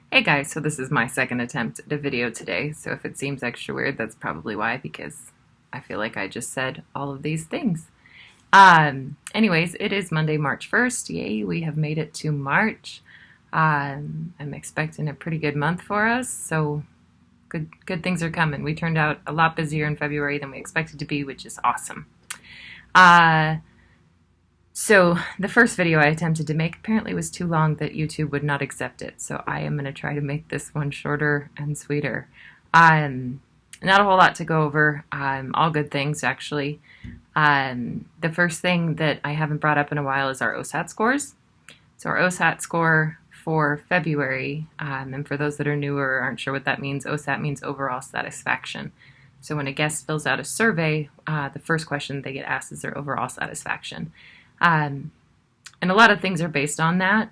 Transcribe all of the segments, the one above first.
Hey guys, so this is my second attempt at a video today, so if it seems extra weird, that's probably why, because I feel like I just said all of these things. Anyways, it is Monday, March 1st. Yay, we have made it to March. I'm expecting a pretty good month for us, so good things are coming. We turned out a lot busier in February than we expected to be, which is awesome. So the first video I attempted to make apparently was too long that YouTube would not accept it. So I am going to try to make this one shorter and sweeter. Not a whole lot to go over. All good things, actually. The first thing that I haven't brought up in a while is our OSAT scores. So our OSAT score for February, and for those that are newer or aren't sure what that means, OSAT means overall satisfaction. So when a guest fills out a survey, the first question they get asked is their overall satisfaction. And a lot of things are based on that.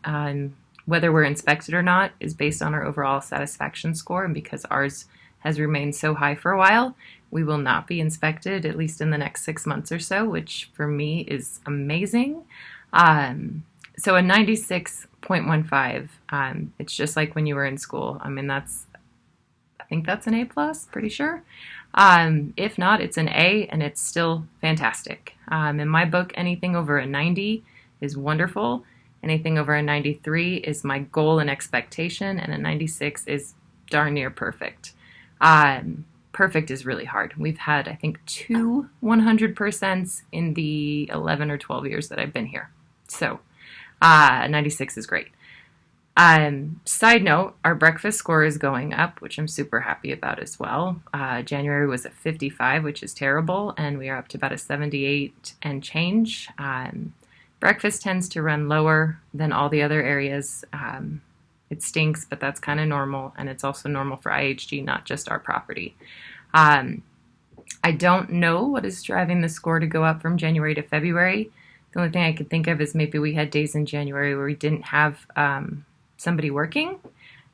Whether we're inspected or not is based on our overall satisfaction score, and because ours has remained so high for a while, we will not be inspected, at least in the next 6 months or so, which for me is amazing. So a 96.15, it's just like when you were in school. I mean, I think that's an A+, pretty sure. If not, it's an A, and it's still fantastic. In my book, anything over a 90 is wonderful. Anything over a 93 is my goal and expectation, and a 96 is darn near perfect. Perfect is really hard. We've had, I think, 2 100% in the 11 or 12 years that I've been here. So 96 is great. Side note, our breakfast score is going up, which I'm super happy about as well. January was at 55, which is terrible, and we are up to about a 78 and change. Breakfast tends to run lower than all the other areas. It stinks, but that's kind of normal, and it's also normal for IHG, not just our property. I don't know what is driving the score to go up from January to February. The only thing I could think of is maybe we had days in January where we didn't have somebody working,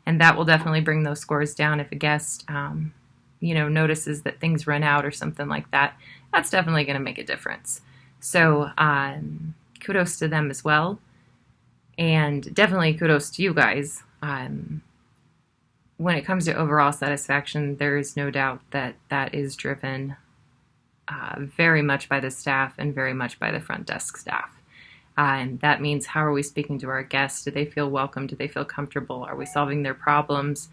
and that will definitely bring those scores down. If a guest notices that things run out or something like that, that's definitely going to make a difference. So kudos to them as well, and definitely kudos to you guys. When it comes to overall satisfaction, there is no doubt that that is driven very much by the staff and very much by the front desk staff. And that means, how are we speaking to our guests? Do they feel welcome? Do they feel comfortable? Are we solving their problems?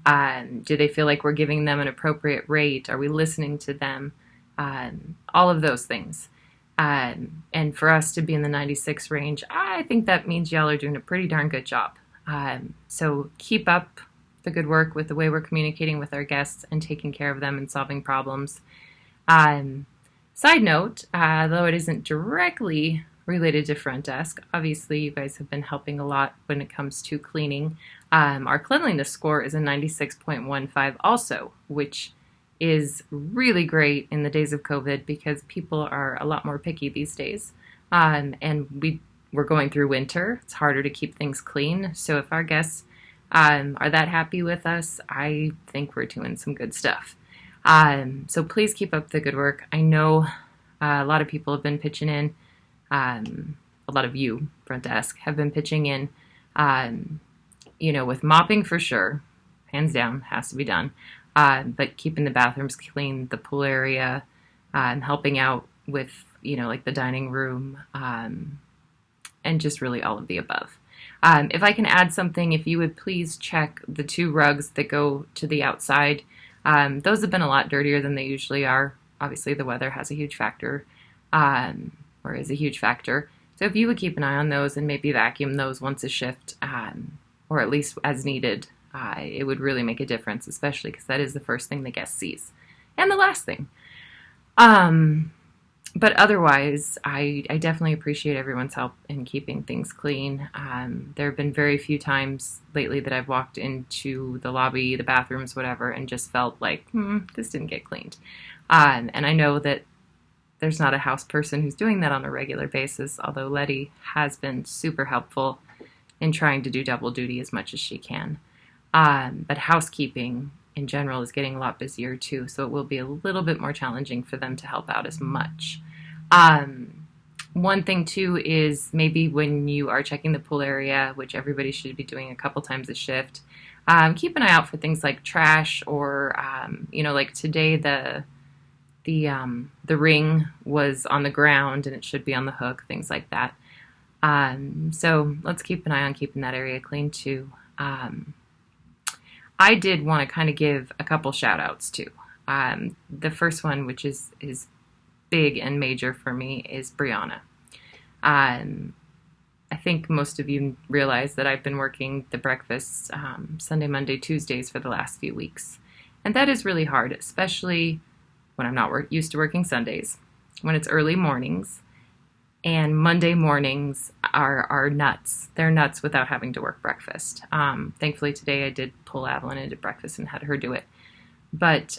Do they feel like we're giving them an appropriate rate? Are we listening to them? All of those things. And for us to be in the 96 range, I think that means y'all are doing a pretty darn good job. So keep up the good work with the way we're communicating with our guests and taking care of them and solving problems. Side note, though it isn't directly related to front desk, obviously you guys have been helping a lot when it comes to cleaning. Our cleanliness score is a 96.15 also, which is really great in the days of COVID because people are a lot more picky these days. And we're going through winter. It's harder to keep things clean. So if our guests are that happy with us, I think we're doing some good stuff. So please keep up the good work. I know a lot of people have been pitching in. A lot of you, front desk, have been pitching in, with mopping for sure, hands down, has to be done, but keeping the bathrooms clean, the pool area, helping out with, like the dining room, and just really all of the above. If I can add something, if you would please check the 2 rugs that go to the outside. Those have been a lot dirtier than they usually are. Obviously, the weather has a huge factor. Or is a huge factor. So if you would keep an eye on those and maybe vacuum those once a shift, or at least as needed, it would really make a difference, especially because that is the first thing the guest sees. And the last thing. But otherwise, I definitely appreciate everyone's help in keeping things clean. There have been very few times lately that I've walked into the lobby, the bathrooms, whatever, and just felt like, this didn't get cleaned. And I know that there's not a house person who's doing that on a regular basis, although Letty has been super helpful in trying to do double duty as much as she can. But housekeeping in general is getting a lot busier too, so it will be a little bit more challenging for them to help out as much. One thing too is maybe when you are checking the pool area, which everybody should be doing a couple times a shift, keep an eye out for things like trash or like today the ring was on the ground and it should be on the hook, things like that. So let's keep an eye on keeping that area clean too. I did want to kind of give a couple shout outs too. The first one, which is big and major for me, is Brianna. I think most of you realize that I've been working the breakfast Sunday, Monday, Tuesdays for the last few weeks. And that is really hard, especially when I'm not used to working Sundays, when it's early mornings. And Monday mornings are nuts. They're nuts without having to work breakfast. Thankfully today I did pull Avalyn into breakfast and had her do it. But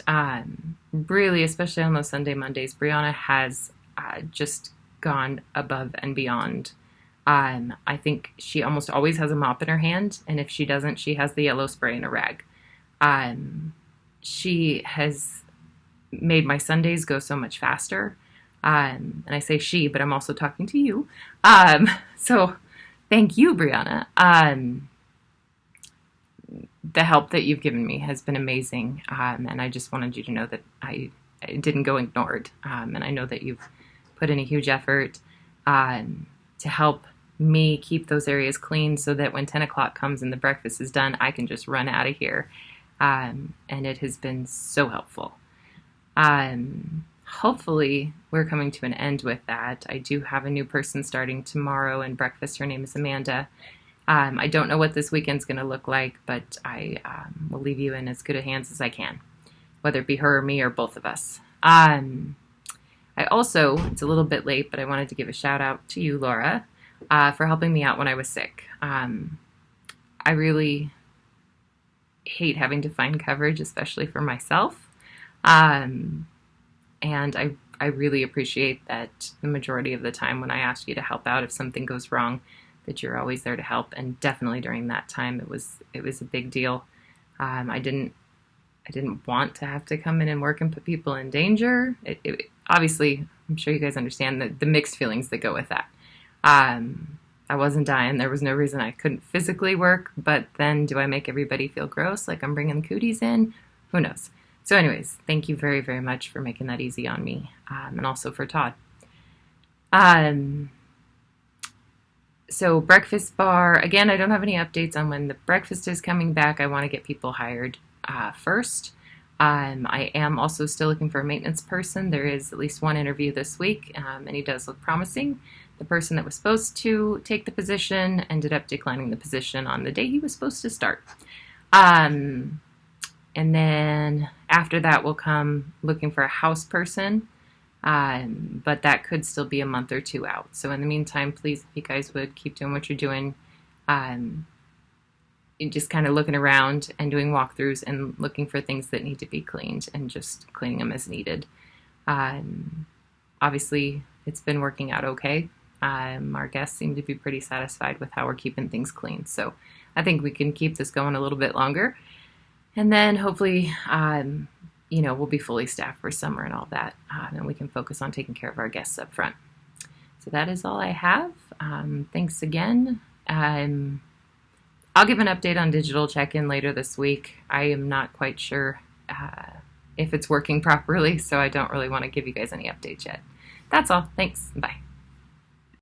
really, especially on those Sunday, Mondays, Brianna has just gone above and beyond. I think she almost always has a mop in her hand, and if she doesn't, she has the yellow spray and a rag. She has made my Sundays go so much faster. And I say she, but I'm also talking to you. So thank you, Brianna. The help that you've given me has been amazing. And I just wanted you to know that I didn't go ignored. And I know that you've put in a huge effort to help me keep those areas clean so that when 10 o'clock comes and the breakfast is done, I can just run out of here. And it has been so helpful. Hopefully we're coming to an end with that. I do have a new person starting tomorrow in breakfast. Her name is Amanda. I don't know what this weekend's going to look like, but I will leave you in as good a hands as I can, whether it be her or me or both of us. I also, it's a little bit late, but I wanted to give a shout out to you, Laura, for helping me out when I was sick. I really hate having to find coverage, especially for myself. And I really appreciate that the majority of the time when I ask you to help out if something goes wrong, that you're always there to help. And definitely during that time, it was a big deal. I didn't want to have to come in and work and put people in danger. Obviously, I'm sure you guys understand the mixed feelings that go with that. I wasn't dying. There was no reason I couldn't physically work, but then do I make everybody feel gross like I'm bringing the cooties in? Who knows? So anyways, thank you very, very much for making that easy on me, and also for Todd. So breakfast bar, again, I don't have any updates on when the breakfast is coming back. I want to get people hired first. I am also still looking for a maintenance person. There is at least one interview this week, and he does look promising. The person that was supposed to take the position ended up declining the position on the day he was supposed to start. And then after that will come looking for a house person, but that could still be a month or two out. So in the meantime, please, if you guys would keep doing what you're doing, just kind of looking around and doing walkthroughs and looking for things that need to be cleaned and just cleaning them as needed. Obviously, it's been working out okay. Our guests seem to be pretty satisfied with how we're keeping things clean. So I think we can keep this going a little bit longer. And then hopefully, we'll be fully staffed for summer and all that. And we can focus on taking care of our guests up front. So that is all I have. Thanks again. I'll give an update on digital check-in later this week. I am not quite sure if it's working properly, so I don't really want to give you guys any updates yet. That's all. Thanks. Bye.